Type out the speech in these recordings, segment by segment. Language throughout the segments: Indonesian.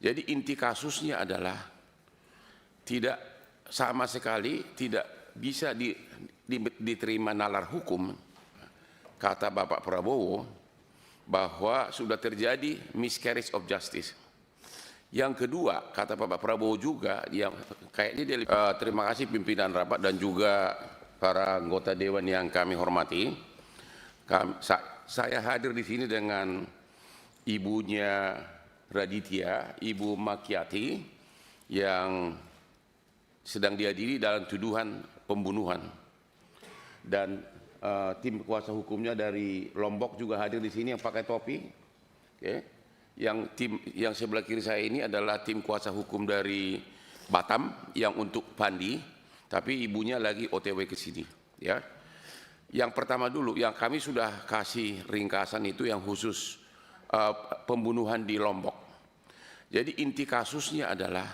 Jadi inti kasusnya adalah tidak sama sekali tidak bisa diterima nalar hukum, kata Bapak Prabowo, bahwa sudah terjadi miscarriage of justice. Yang kedua, kata Bapak Prabowo juga, yang kayaknya dia terima kasih pimpinan rapat dan juga para anggota dewan yang kami hormati. Saya hadir di sini dengan ibunya Raditya, Ibu Makiati, yang sedang diadili dalam tuduhan pembunuhan. Dan tim kuasa hukumnya dari Lombok juga hadir di sini yang pakai topi. Okay. Yang sebelah kiri saya ini adalah tim kuasa hukum dari Batam yang untuk Pandi, tapi ibunya lagi OTW ke sini. Ya. Yang pertama dulu, yang kami sudah kasih ringkasan itu yang khusus pembunuhan di Lombok. Jadi inti kasusnya adalah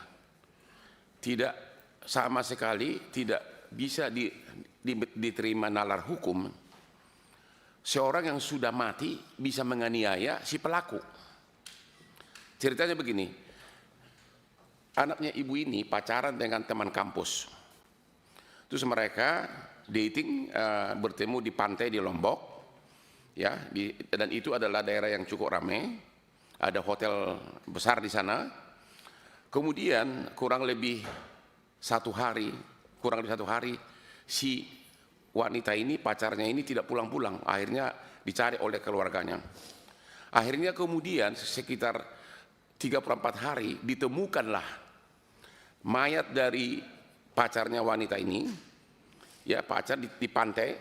tidak sama sekali tidak bisa diterima nalar hukum seorang yang sudah mati bisa menganiaya si pelaku. Ceritanya begini, anaknya ibu ini pacaran dengan teman kampus, terus mereka dating, bertemu di pantai di Lombok, ya, dan itu adalah daerah yang cukup ramai, ada hotel besar di sana. Kemudian kurang lebih satu hari si wanita ini, pacarnya ini tidak pulang-pulang, akhirnya dicari oleh keluarganya. Akhirnya kemudian sekitar 34 hari ditemukanlah mayat dari pacarnya wanita ini, ya, pacar di pantai,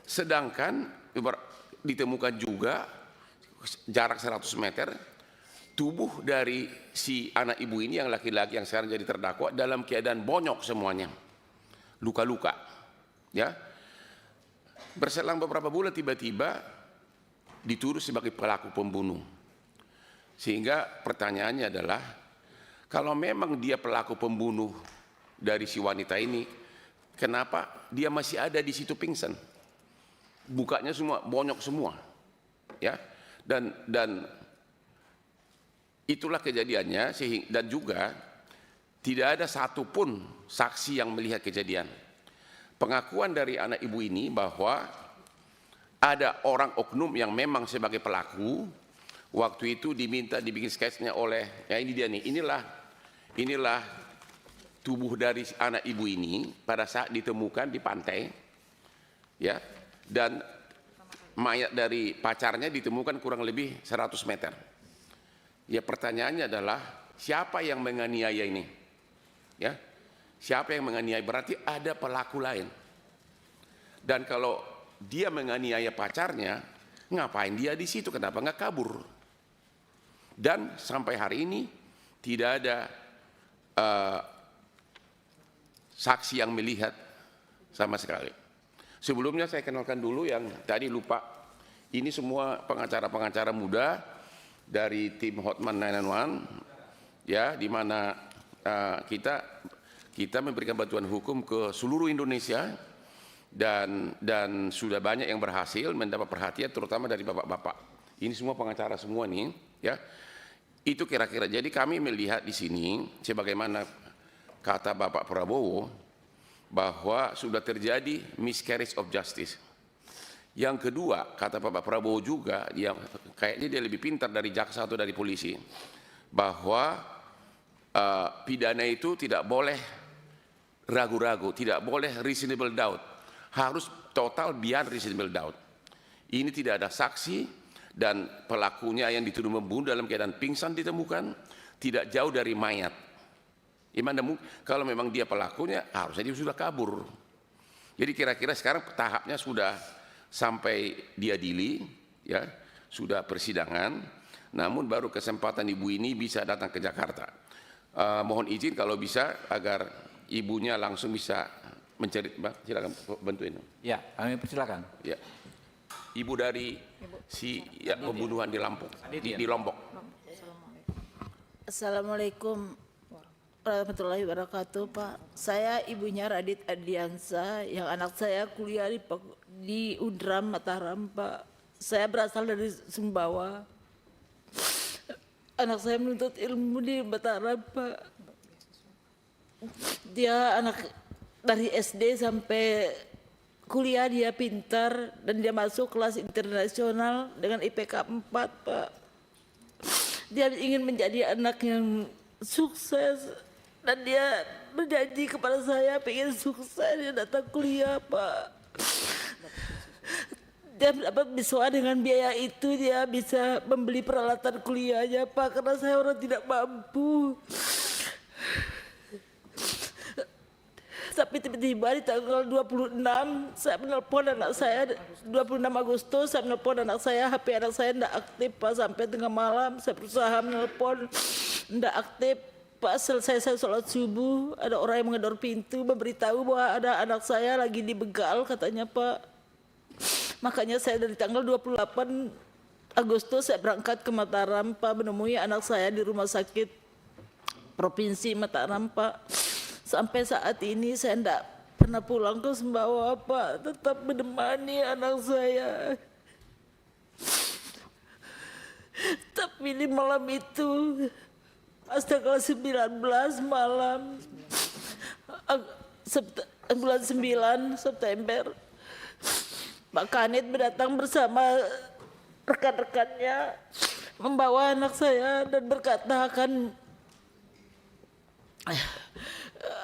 sedangkan ditemukan juga jarak 100 meter tubuh dari si anak ibu ini yang laki-laki yang sekarang jadi terdakwa dalam keadaan bonyok semuanya, luka-luka, ya. Berselang beberapa bulan tiba-tiba dituduh sebagai pelaku pembunuh. Sehingga pertanyaannya adalah, kalau memang dia pelaku pembunuh dari si wanita ini, kenapa dia masih ada di situ pingsan? Bukanya semua bonyok semua, ya. Dan itulah kejadiannya, dan juga tidak ada satupun saksi yang melihat kejadian. Pengakuan dari anak ibu ini bahwa ada orang oknum yang memang sebagai pelaku, waktu itu diminta dibikin sketsnya oleh, ya ini dia nih, inilah tubuh dari anak ibu ini pada saat ditemukan di pantai, ya, dan mayat dari pacarnya ditemukan kurang lebih 100 meter. Ya, pertanyaannya adalah siapa yang menganiaya ini? Ya, siapa yang menganiaya? Berarti ada pelaku lain. Dan kalau dia menganiaya pacarnya, ngapain dia di situ? Kenapa nggak kabur? Dan sampai hari ini tidak ada saksi yang melihat sama sekali. Sebelumnya saya kenalkan dulu yang tadi lupa. Ini semua pengacara-pengacara muda dari tim Hotman 911, ya, di mana kita memberikan bantuan hukum ke seluruh Indonesia, dan sudah banyak yang berhasil mendapat perhatian terutama dari bapak-bapak. Ini semua pengacara semua nih, ya. Itu kira-kira. Jadi kami melihat di sini sebagaimana kata Bapak Prabowo bahwa sudah terjadi miscarriage of justice. Yang kedua, kata Bapak Prabowo juga, yang kayaknya dia lebih pintar dari jaksa atau dari polisi, bahwa pidana itu tidak boleh ragu-ragu, tidak boleh reasonable doubt, harus total beyond reasonable doubt. Ini tidak ada saksi, dan pelakunya yang dituduh membunuh dalam keadaan pingsan ditemukan tidak jauh dari mayat. Kalau memang dia pelakunya, harusnya dia sudah kabur. Jadi kira-kira sekarang tahapnya sudah sampai diadili, ya, sudah persidangan, namun baru kesempatan ibu ini bisa datang ke Jakarta. Mohon izin kalau bisa agar ibunya langsung bisa mencari, Mbak, silakan bantuin. Ya, kami persilakan. Ya, ibu dari si ya, pembunuhan di Lampung, di Lombok. Assalamualaikum warahmatullahi wabarakatuh, Pak. Saya ibunya Radit Adliansa, yang anak saya kuliah di Undram Mataram, Pak. Saya berasal dari Sumbawa. anak saya menuntut ilmu di Mataram, Pak. Dia anak dari SD sampai kuliah, dia pintar dan dia masuk kelas internasional dengan IPK 4, Pak. Dia ingin menjadi anak yang sukses dan dia berjanji kepada saya pengen sukses, dia datang kuliah, Pak. Dia dapat beasiswa, dengan biaya itu dia bisa membeli peralatan kuliahnya, Pak, karena saya orang tidak mampu. Tapi tiba-tiba di tanggal 26 saya menelpon anak saya, 26 Agustus saya menelpon anak saya, HP anak saya tidak aktif, Pak, sampai tengah malam saya berusaha menelpon, tidak aktif, Pak. Selesai saya sholat subuh, ada orang yang menggedor pintu memberitahu bahwa ada anak saya lagi dibegal katanya, Pak. Makanya saya dari tanggal 28 Agustus saya berangkat ke Mataram, Pak, menemui anak saya di rumah sakit Provinsi Mataram, Pak. Sampai saat ini saya tidak pernah pulang ke Sumbawa, Pak, tetap menemani anak saya. Tapi di malam itu, pas tanggal 19 malam, bulan 9 September, Pak Kanit datang bersama rekan-rekannya membawa anak saya dan berkata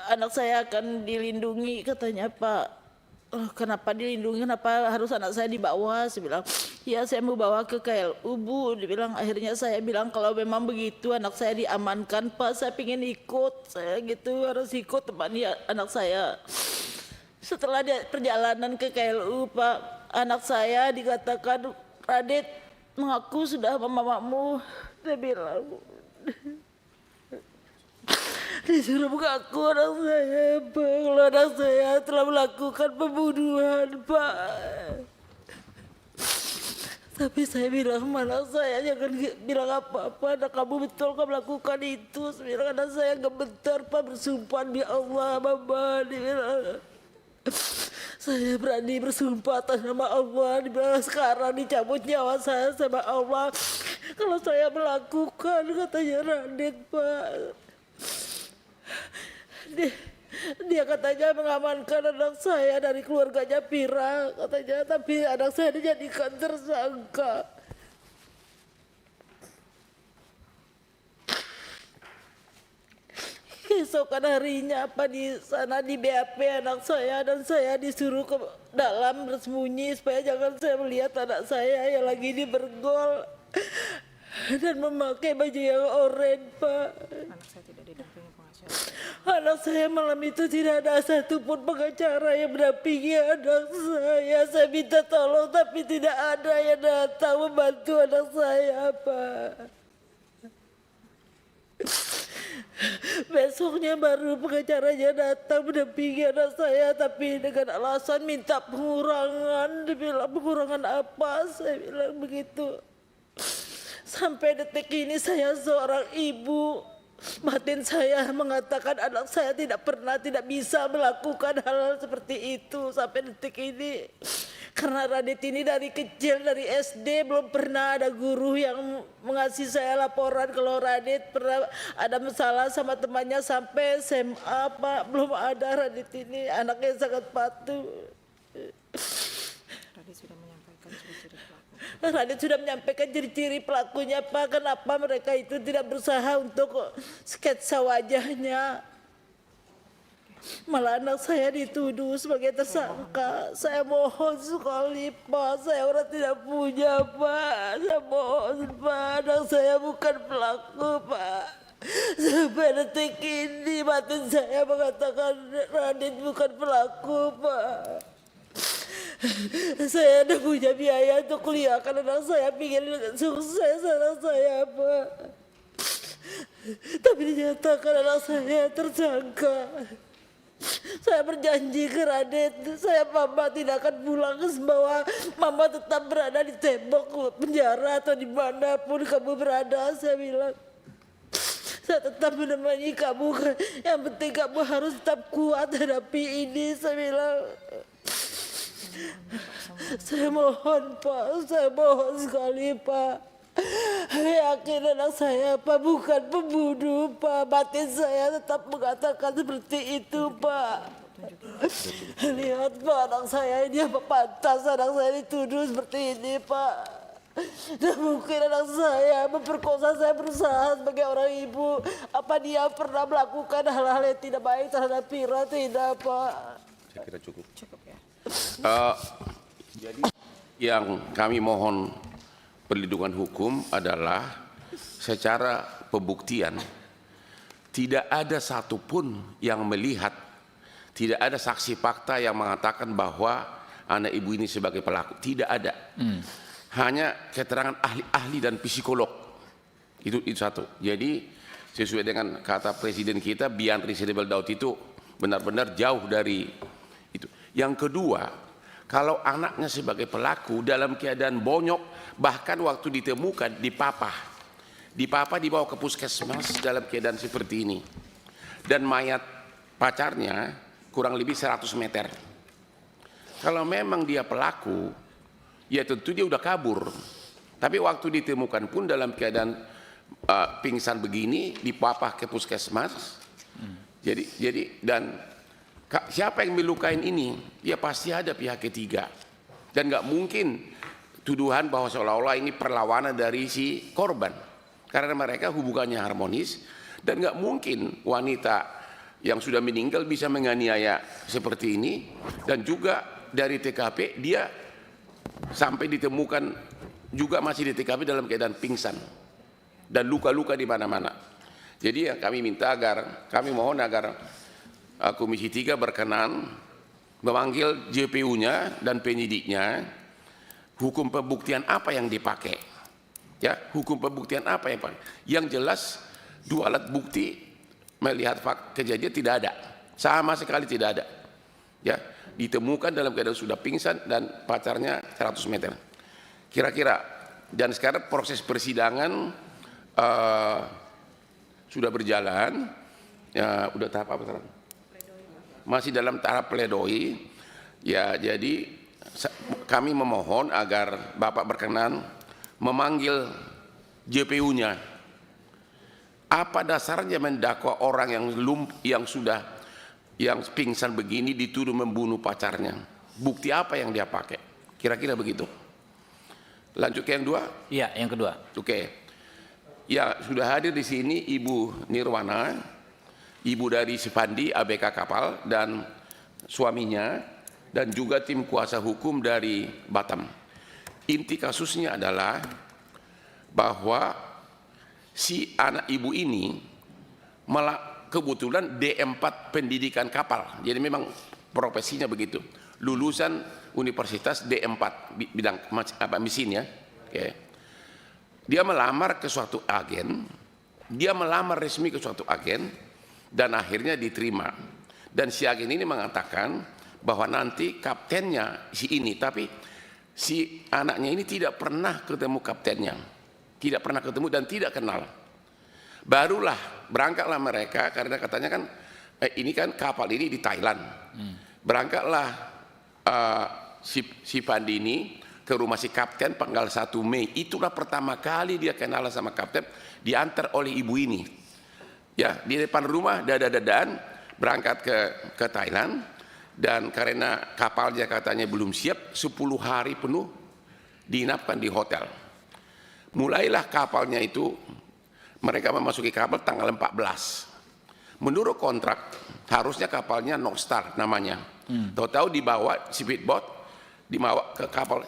anak saya akan dilindungi katanya, Pak. Kenapa dilindungi, kenapa harus anak saya dibawa? Saya bilang, ya saya mau bawa ke KLU, Bu. Dibilang, akhirnya saya bilang kalau memang begitu anak saya diamankan, Pak, saya ingin ikut, saya gitu harus ikut temani anak saya. Setelah dia perjalanan ke KLU, Pak, anak saya dikatakan, Radit mengaku sudah mamamu. Dia bilang, disuruh mengaku anak saya, Pak, kalau anak saya telah melakukan pembunuhan, Pak. Tapi saya bilang sama anak saya, jangan bilang apa-apa, anak kamu betul kamu melakukan itu. Saya bilang, anak saya gak bentar, Pak, bersumpah di Allah, Mama. Dia bilang, saya berani bersumpah atas nama Allah. Dia bilang, sekarang dicabut nyawa saya sama Allah kalau saya melakukan, katanya Radit, Pak. Dia katanya mengamankan anak saya dari keluarganya Pira katanya, tapi anak saya dijadikan tersangka. Keesokan harinya, apa, di sana di BAP anak saya dan saya disuruh ke dalam bersembunyi supaya jangan saya melihat anak saya yang lagi dibergol dan memakai baju yang oranye, Pak. Anak saya tidak didampingi pengacara. Anak saya malam itu tidak ada satupun pengacara yang mendampingi anak saya. Saya minta tolong tapi tidak ada yang datang membantu anak saya, Pak. Besoknya baru pengacaranya datang mendampingi anak saya, tapi dengan alasan minta pengurangan. Dia bilang, pengurangan apa? Saya bilang begitu. Sampai detik ini saya seorang ibu, batin saya mengatakan anak saya tidak pernah, tidak bisa melakukan hal seperti itu sampai detik ini. Karena Radit ini dari kecil, dari SD belum pernah ada guru yang mengasih saya laporan kalau Radit pernah ada masalah sama temannya sampai SMA, Pak. Belum ada. Radit ini anaknya sangat patuh. Radit sudah menyampaikan ciri-ciri pelaku. Radit sudah menyampaikan ciri-ciri pelakunya, Pak. Kenapa mereka itu tidak berusaha untuk sketsa wajahnya? Malah anak saya dituduh sebagai tersangka. Saya mohon sekali, Pak. Saya orang tidak punya, Pak. Saya mohon, Pak. Anak saya bukan pelaku, Pak. Sampai detik ini batin saya mengatakan Radit bukan pelaku, Pak. Saya ada punya biaya untuk kuliahkan anak saya, pingin sukses anak saya, Pak. Tapi dinyatakan anak saya tersangka. Saya berjanji ke Radit, Mama tidak akan pulang ke Sumbawa. Mama tetap berada di tembok penjara atau dimanapun kamu berada. Saya bilang, saya tetap menemani kamu. Yang penting kamu harus tetap kuat hadapi ini. Saya bilang, saya mohon, Pak, saya mohon sekali, Pak. yakin anak saya Pak bukan pembunuh Pak. Batin saya tetap mengatakan seperti itu Pak. Lihat Pak, anak saya ini apa pantas anak saya dituduh seperti ini Pak. Dan mungkin anak saya memperkosa saya berusaha sebagai orang ibu. Apa dia pernah melakukan hal-hal yang tidak baik terhadap Vira? Tidak Pak. Saya kira cukup. Cukup ya. Jadi yang kami mohon perlindungan hukum adalah secara pembuktian tidak ada satupun yang melihat, tidak ada saksi fakta yang mengatakan bahwa anak ibu ini sebagai pelaku. Tidak ada. Hanya keterangan ahli-ahli dan psikolog. Itu satu. Jadi sesuai dengan kata presiden kita, beyond reasonable doubt itu benar-benar jauh dari itu. Yang kedua, kalau anaknya sebagai pelaku dalam keadaan bonyok, bahkan waktu ditemukan dipapah dibawa ke puskesmas dalam keadaan seperti ini, dan mayat pacarnya kurang lebih 100 meter. Kalau memang dia pelaku, ya tentu dia udah kabur. Tapi waktu ditemukan pun dalam keadaan pingsan begini, dipapah ke puskesmas. Jadi dan siapa yang melukain ini? Ya pasti ada pihak ketiga. Dan nggak mungkin tuduhan bahwa seolah-olah ini perlawanan dari si korban. Karena mereka hubungannya harmonis, dan nggak mungkin wanita yang sudah meninggal bisa menganiaya seperti ini. Dan juga dari TKP dia sampai ditemukan juga masih di TKP dalam keadaan pingsan dan luka-luka di mana-mana. Jadi yang kami mohon agar Komisi 3 berkenan memanggil JPU-nya dan penyidiknya. Hukum pembuktian apa yang dipakai? Ya, hukum pembuktian apa yang dipakai? Yang jelas dua alat bukti melihat kejadian tidak ada, sama sekali tidak ada. Ya, ditemukan dalam keadaan sudah pingsan dan pacarnya 100 meter. Kira-kira, dan sekarang proses persidangan sudah berjalan. Ya, udah tahap apa sekarang? Masih dalam tahap pledoi. Ya, jadi kami memohon agar Bapak berkenan memanggil JPU-nya. Apa dasarnya mendakwa orang yang pingsan begini dituduh membunuh pacarnya? Bukti apa yang dia pakai? Kira-kira begitu. Lanjut ke yang dua? Iya, yang kedua. Oke. Ya, sudah hadir di sini Ibu Nirwana, ibu dari Sipandi ABK Kapal, dan suaminya, dan juga tim kuasa hukum dari Batam. Inti kasusnya adalah bahwa si anak ibu ini kebetulan D4 pendidikan kapal. Jadi memang profesinya begitu. Lulusan Universitas D4 bidang mesin ya. Oke. Dia melamar ke suatu agen. Dia melamar resmi ke suatu agen dan akhirnya diterima. Dan si agen ini mengatakan bahwa nanti kaptennya si ini, tapi si anaknya ini tidak pernah ketemu kaptennya. Tidak pernah ketemu dan tidak kenal. Barulah berangkatlah mereka, karena katanya kan ini kan kapal ini di Thailand. Berangkatlah si Pandi ini ke rumah si kapten tanggal 1 Mei. Itulah pertama kali dia kenal sama kapten, diantar oleh ibu ini. Ya, di depan rumah dada-dadaan berangkat ke Thailand. Dan karena kapalnya katanya belum siap, 10 hari penuh diinapkan di hotel. Mulailah kapalnya itu, mereka memasuki kapal tanggal 14. Menurut kontrak, harusnya kapalnya North Star namanya. Tahu-tahu dibawa speedboat, dibawa ke kapal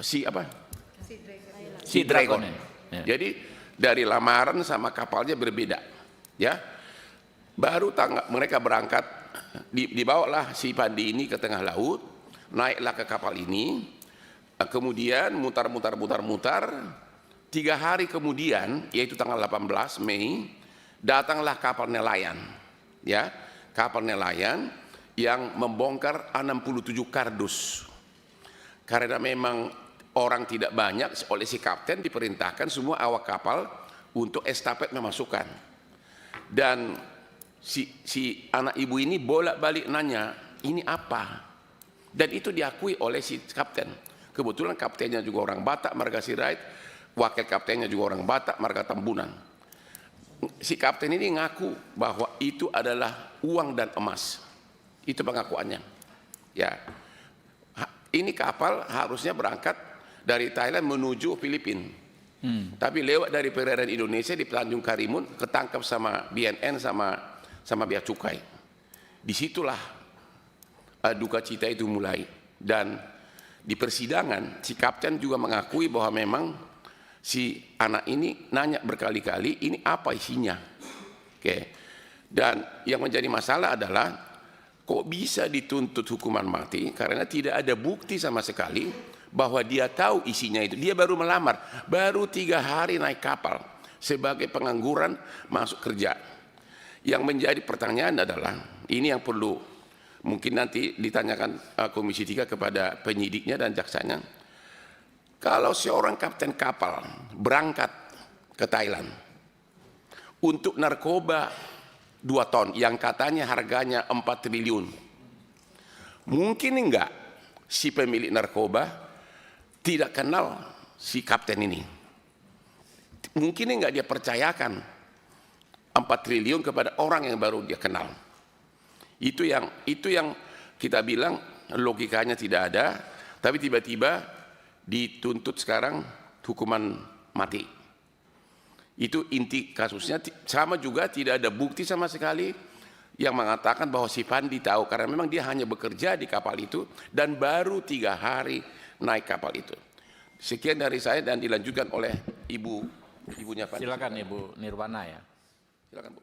Sea Dragon. Ya. Jadi dari lamaran sama kapalnya berbeda. Ya, baru mereka berangkat. Dibawalah si Pandi ini ke tengah laut, naiklah ke kapal ini, kemudian mutar. 3 hari kemudian, yaitu tanggal 18 Mei, datanglah kapal nelayan. Ya, kapal nelayan yang membongkar 67 kardus. Karena memang orang tidak banyak, oleh si kapten diperintahkan semua awak kapal untuk estafet memasukkan. Dan si anak ibu ini bolak-balik nanya, ini apa? Dan itu diakui oleh si kapten. Kebetulan kaptennya juga orang Batak, Marga Sirait, wakil kaptennya juga orang Batak, marga Tambunan. Si kapten ini ngaku bahwa itu adalah uang dan emas. Itu pengakuannya. Ya, ini kapal harusnya berangkat dari Thailand menuju Filipina. Tapi lewat dari perairan Indonesia di Tanjung Karimun ketangkap sama BNN sama bea cukai. Disitulah duka cita itu mulai. Dan di persidangan si kapten juga mengakui bahwa memang si anak ini nanya berkali-kali ini apa isinya. Oke. Dan yang menjadi masalah adalah kok bisa dituntut hukuman mati karena tidak ada bukti sama sekali bahwa dia tahu isinya itu. Dia baru melamar, baru 3 hari naik kapal sebagai pengangguran masuk kerja. Yang menjadi pertanyaan adalah, ini yang perlu mungkin nanti ditanyakan Komisi 3 kepada penyidiknya dan jaksanya. Kalau seorang kapten kapal berangkat ke Thailand untuk narkoba 2 ton yang katanya harganya 4 triliun, mungkin enggak si pemilik narkoba tidak kenal si kapten ini? Mungkin enggak dia percayakan 4 triliun kepada orang yang baru dia kenal? Itu yang kita bilang logikanya tidak ada, tapi tiba-tiba dituntut sekarang hukuman mati. Itu inti kasusnya. Sama juga tidak ada bukti sama sekali yang mengatakan bahwa si Fandi tahu, karena memang dia hanya bekerja di kapal itu dan baru 3 hari naik kapal itu. Sekian dari saya dan dilanjutkan oleh ibunya Fandi. Silakan Ibu Nirwana ya. Silakan Bu.